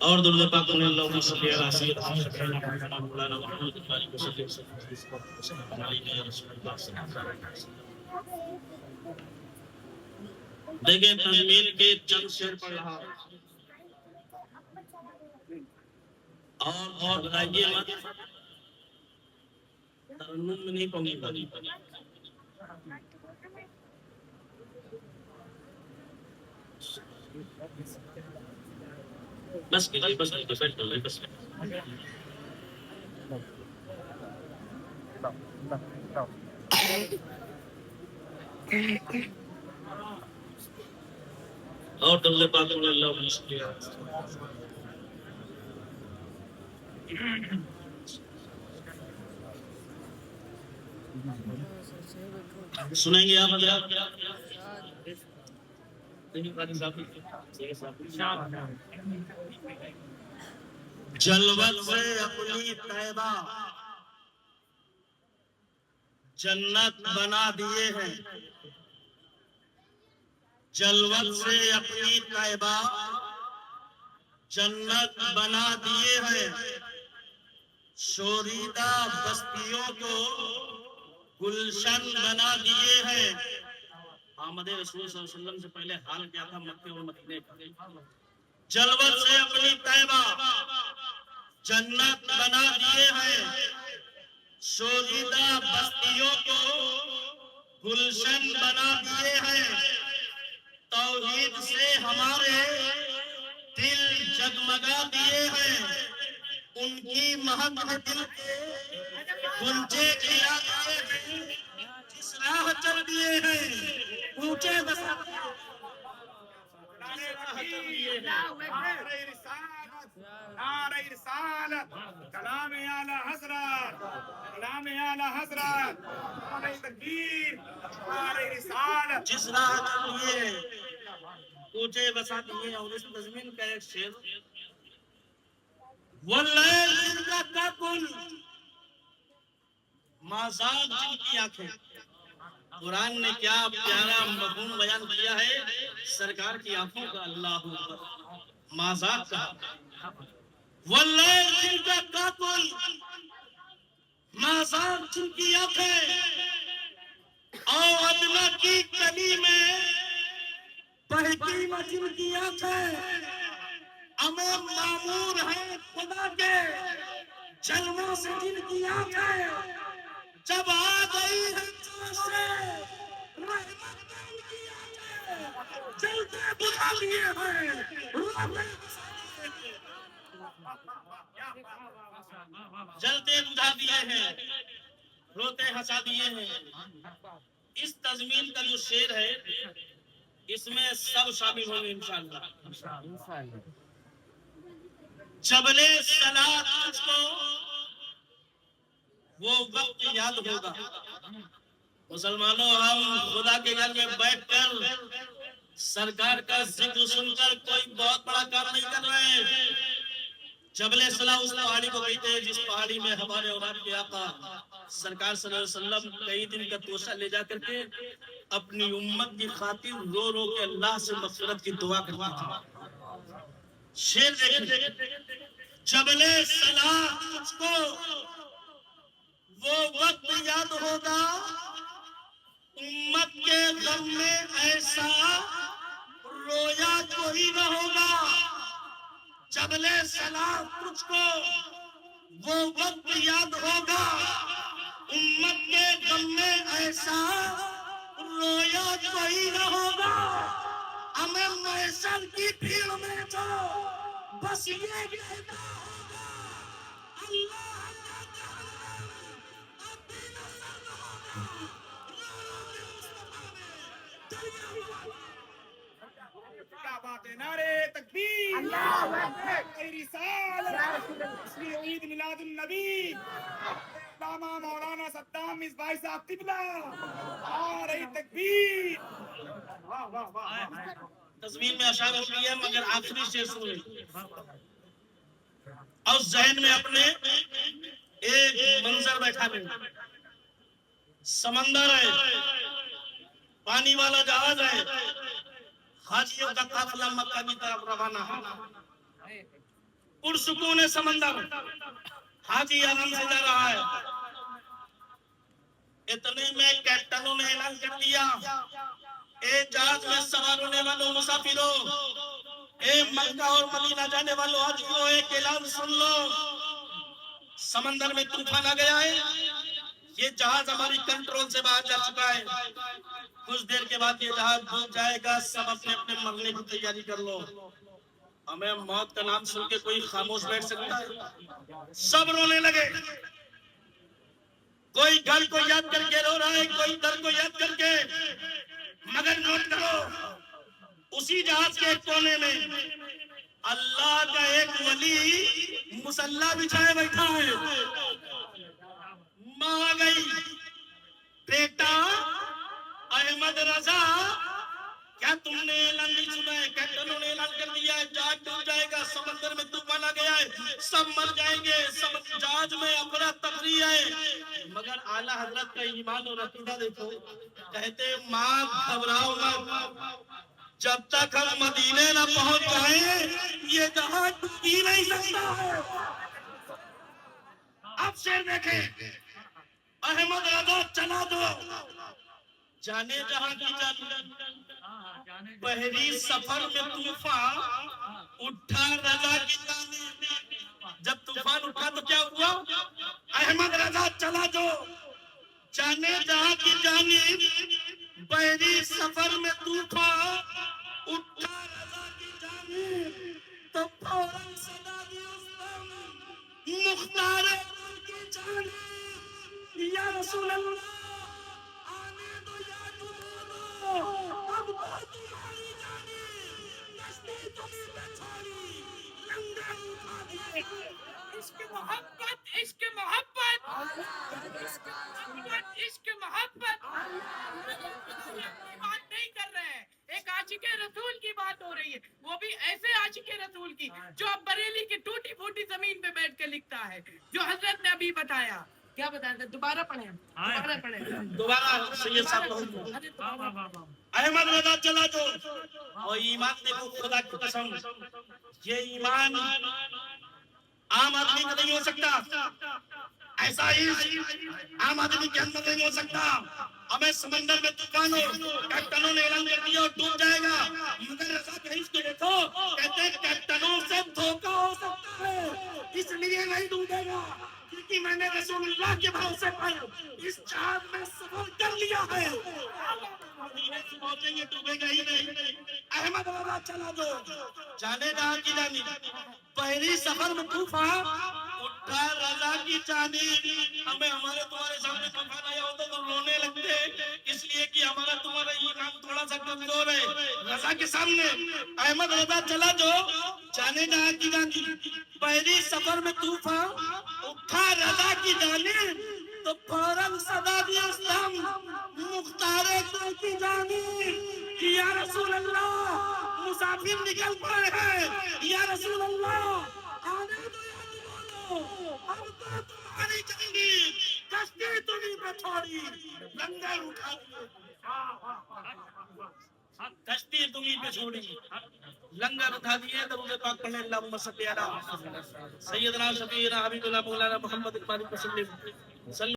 اور درود پاک صلی اللہ صلی علی سیدنا مولانا محمد علیہ وسلم. دیکھیں تزمین کے چند شعر پڑھ رہا اور بتائیے مت ترنم میں نہیں پڑھنی پڑی. بس کیجیے بس بس اور درود پاک صلی اللہ علیہ وسلم. سنیں گے آپ حضرات؟ جلوت سے اپنی طیبہ جنت بنا دیے ہیں. جلوت سے اپنی طیبہ جنت بنا دیے ہیں. شوریدہ بستیوں کو گلشن بنا دیے ہیں. آمد رسول صلی اللہ علیہ وسلم سے پہلے حال کیا تھا مکے اور مدینے کا؟ جلوت سے اپنی طیبہ جنت بنا دیے ہیں. شوریدہ بستیوں کو گلشن بنا دیے ہیں. توحید سے ہمارے دل جگمگا دیے ہیں. ان کی مہک دل کے گنجے کھلا دیے ہیں. جس راہ چل دیے ہیں اونچے بسا نعرہ رسالت کلام اعلی حضرت کلام اعلی حضرت نعرہ تکبیر نعرہ رسالت. جس راہ چل دیے اونچے بسا دیے. اور اس تزمین کا ایک شعر واللیل جن کا کاکل مازاغ جن کی آنکھیں. قرآن نے کیا پیارا مفہوم بیان کیا ہے سرکار کی آنکھوں کا. اللہ اکبر. مازاغ کہا. واللیل جن کا کاکل مازاغ جن کی آنکھیں. او ادنا کی کلی میں بہتی جن کی آنکھیں. امام معمور ہے خدا کے جلووں سے جن کی آنکھیں. جب آ گئی ہے جوش سے رحمت ان کی آنکھیں. جلتے بجھا دیے ہیں جلتے بجھا دیے ہیں روتے ہنسا دیے ہیں. اس تزمین کا جو شعر ہے اس میں سب شامل ہوں گے انشاءاللہ. جبلِ صلات تجھ کو وہ وقت یاد ہوگا. مسلمانوں ہم خدا کے گھر میں بیٹھ کر سرکار کا ذکر سن کر کوئی بہت بڑا کام نہیں کر رہے ہیں. جبلِ صلات اس پہاڑی کو کہتے ہیں جس پہاڑی میں ہمارے اور آپ کے آقا سرکار صلی اللہ علیہ وسلم کئی دن کا توشہ لے جا کر کے اپنی امت کی خاطر رو رو کے اللہ سے مغفرت کی دعا کرتے تھے. شعر دیکھیں. جبلِ صلات تجھ کو وہ وقت یاد ہوگا. امت کے غم میں ایسا رویا کوئی نہ ہوگا. جبلِ صلات تجھ کو وہ وقت یاد ہوگا. امت کے غم میں ایسا رویا کوئی نہ ہوگا. ہمیں محشر کی بھیڑ میں تو بس یہ کہنا ہوگا اللہ کیا بات ہے. نعرہ تکبیر اللہ اکبر. رسالت عید میلاد النبی علامہ مولانا صدام مصباحی صاحب قبلہ. نعرہ تکبیر. واہ واہ واہ. تزمین میں اشعار ہوتی ہے مگر آخری شعر سنیں اور ذہن میں اپنے ایک منظر بیٹھا لیں. سمندر ہے، پانی والا جہاز ہے، حاجیوں کا قافلہ مکہ کی طرف روانہ ہے، پرسکون ہے سمندر، حاجی آرام سے جا رہا ہے۔ اتنے میں کیپٹنوں نے اعلان کر دیا، اے جہاز میں سوار ہونے والوں مسافروں، اے مکہ اور مدینہ جانے والوں حاجیوں، ایک اعلان سن لو، سمندر میں طوفان آ گیا ہے، یہ جہاز ہماری کنٹرول سے باہر جا چکا ہے، کچھ دیر کے بعد یہ جہاز ڈوب جائے گا، سب اپنے اپنے مرنے کی تیاری کر لو۔ ہمیں موت کا نام سن کے کوئی خاموش بیٹھ سکتا ہے؟ سب رونے لگے، کوئی گھر کو یاد کر کے رو رہا ہے، کوئی در کو یاد کر کے، مگر نوٹ کرو اسی جہاز کے ایک کونے میں اللہ کا ایک ولی مصلی بچھائے بیٹھا ہے۔ ماں آ گئی، بیٹا احمد رضا، کیا تم نے اعلان نہیں سنا ہے؟ کیپٹنوں نے اعلان کر دیا ہے، جہاز ڈوب جائے گا، سمندر میں طوفان آ گیا ہے، سب مر جائیں گے، سب جہاز میں افراتفری ہے۔ مگر اعلیٰ حضرت کا ایمان اور عقیدہ دیکھو، کہتے ماں گھبراؤ مت، جب تک ہم مدینے نہ پہنچ جائیں یہ جہاز ڈوب ہی نہیں سکتا ہے۔ اب شیر دیکھیں، احمد رضا چلا دو، جانے جہاں کی جانے، بحری سفر میں طوفان اٹھا رضا کی جانب۔ جب طوفان اٹھا تو کیا ہوا؟ احمد رضا چلا دو، جانے جہاں کی جانب، بحری سفر میں طوفان اٹھا رضا کی جانب، تو فوراً صدا دی اس دم، مختار کی جانب، یا رسول اللہ آنے دو یا جنودو، اب تو تمہاری جانب، کشتی تمہیں پہ چھوڑی، لنگر اٹھا دیے۔ عشق محبت، عشق محبت، عشق محبت، بات نہیں کر رہے ہیں، ایک عاشق رسول کی بات ہو رہی ہے، وہ بھی ایسے عاشق رسول کی جو اب بریلی کی ٹوٹی پھوٹی زمین پہ بیٹھ کے لکھتا ہے، جو حضرت نے ابھی بتایا۔ کیا بتایا تھا؟ دوبارہ پڑھیں، دوبارہ پڑھیں، دوبارہ سید صاحب، احمد رضا چلا دو، اور ایمان دیکھو خدا کی قسم، یہ ایمان عام آدمی کا نہیں ہو سکتا، ایسا ہی عام آدمی کے اندر نہیں ہو سکتا۔ ہمیں سمندر میں طوفان ہو، کیپٹنوں نے اعلان کر دیا اور ڈوب جائے گا، مگر رضا کے حص کو دیکھو، کہتے ہیں کیپٹنوں سے دھوکہ ہو سکتا ہے، اس لیے نہیں ڈوبے گا، کیونکہ میں نے رسول اللہ کے بھروسے پر اس جہاز میں سفر کر لیا ہے، مدینے سے پہنچیں گے، ڈوبے گا ہی نہیں۔ احمد رضا چلا دو، جانے جہاں کی جانب، بحری سفر میں طوفان اٹھا رضا کی جانب۔ ہمیں ہمارے تمہارے سامنے طوفان آیا ہوتا تو رونے لگتے، اس لیے کہ ہمارا تمہارا ایمان تھوڑا سا کمزور ہے۔ رضا کے سامنے احمد رضا چلا دو، جانے جہاں کی جانب، بحری سفر میں طوفان اٹھا رضا کی جانب، تو فوراً صدا دی اس دم، مختار کی جانب، یا رسول اللہ مسافر نکل پڑے ہیں، یا رسول اللہ آنے دو یا جنودو، اب تو تمہاری جانب، کشتی تمہیں پہ چھوڑی، لنگر اٹھا دیے، کشتی تمہیں پہ چھوڑی، لنگر اٹھا دیے۔ درود پاک پڑھیں، اللہم صلی علی سیدنا شفیعنا حبیبنا مولانا محمد وسلم۔